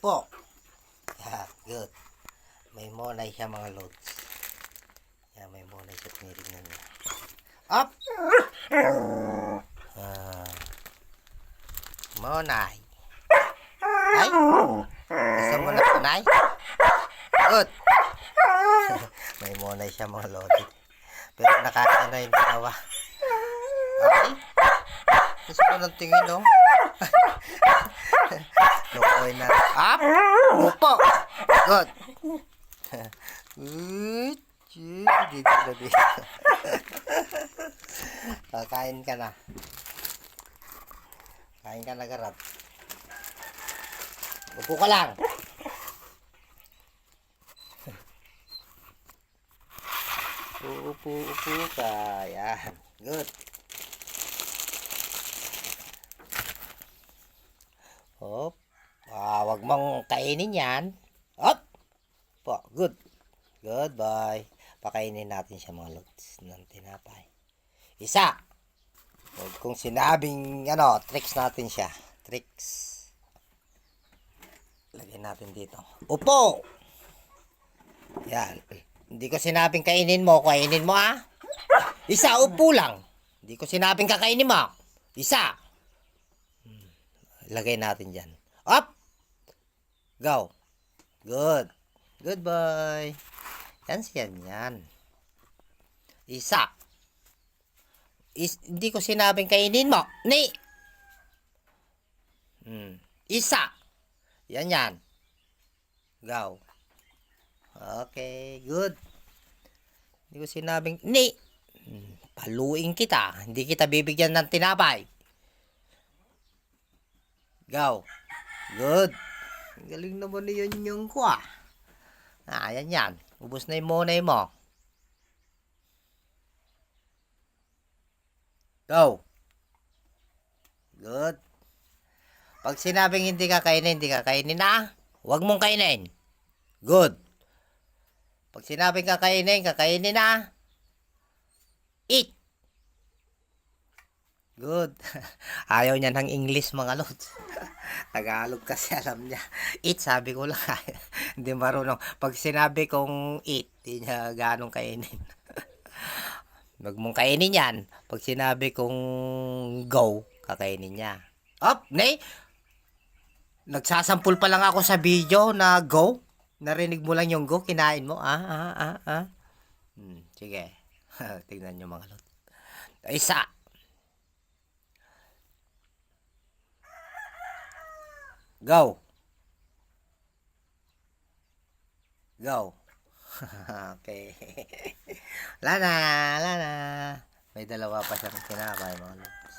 Upo. Yeah, good. May monay siya mga lods. Yeah, may monay siya. Tinirignan niya. Up! Monay. Ay! Gusto mo na monay? Good. May monay siya mga lods. Pero nakakain na yung dalawa. Okay. Gusto ko ng tingin, no? Lukoy na. Up! Upo! Good. Good. Dito na dito. Kain ka na. Kain ka na, Garap. Upo ka lang. Upo ka. Yan. Good. Hop. Wag mong kainin yan. Hop. Po. Good. Goodbye. Pakainin natin siya mga lods ng tinapay. Isa. Kung sinabing tricks natin siya. Tricks. Lagyan natin dito. Upo. Yan. Hindi ko sinabing kainin mo ah. Isa, upo lang. Hindi ko sinabing kakainin mo. Isa. Lagay natin dyan. Up! Go. Good. Goodbye. Yan. Isa. Hindi ko sinabing kainin mo. Ni. Isa. Yan. Go. Okay. Good. Hindi ko sinabing ni. Paluin kita. Hindi kita bibigyan ng tinapay. Go. Good. Galing naman ni yung ko ah. Yan. Ubus na yung monay mo. Go. Good. Pag sinabing hindi ka kainin na. Huwag mong kainin. Good. Pag sinabing kakainin na. Eat. Good. Ayaw niya ng English mga lods. Tagalog kasi alam niya. Eat, sabi ko lang. Hindi marunong. Pag sinabi kong eat, hindi niya ganong kainin. Wag mong kainin yan. Pag sinabi kong go, kakainin niya. Up, nay. Nagsasampul pa lang ako sa video na go. Narinig mo lang yung go, kinain mo. Sige. Tingnan nyo mga lods. Isa. Go. Okay. Lana. May dalawa pa siyang tinapay mga lods.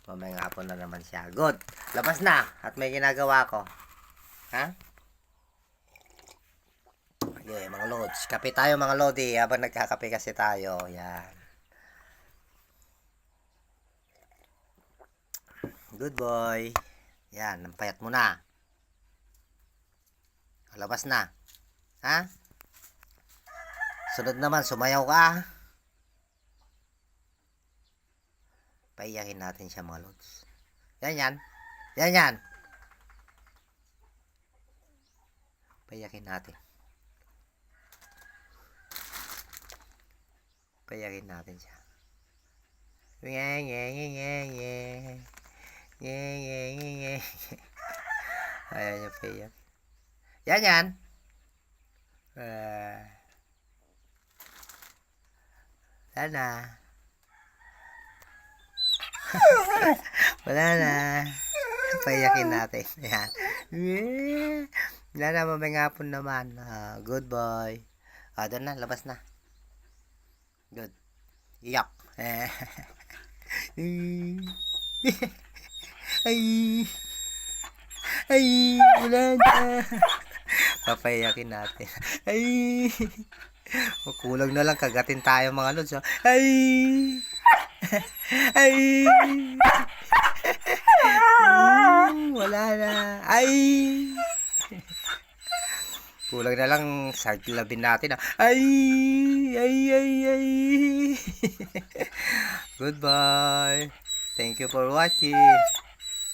Mamayang hapon na naman siya. Good. Labas na. At may ginagawa ko. Ha? Okay, mga lods. Kape tayo mga lodi. Habang nagkakape kasi tayo. Yan. Good boy. Yan, nampayat mo na. Labas na. Ha? Sunod naman, sumayaw ka. Paiyakin natin siya mga lods. Yan. Paiyakin natin. Paiyakin natin siya. Ayaw niya paiyak. Yan. Wala na. Paiyakin natin. Yan. Wala na, mamayang hapon naman. Good boy. Doon na, labas na. Good. Iyak. Ay, wala na. Papayakin natin. Ay. Kulang na lang, kagatin tayo mga lods. Ay. Wala na. Ay. Kulang na lang, sarglabin natin. Ay. Goodbye. Thank you for watching.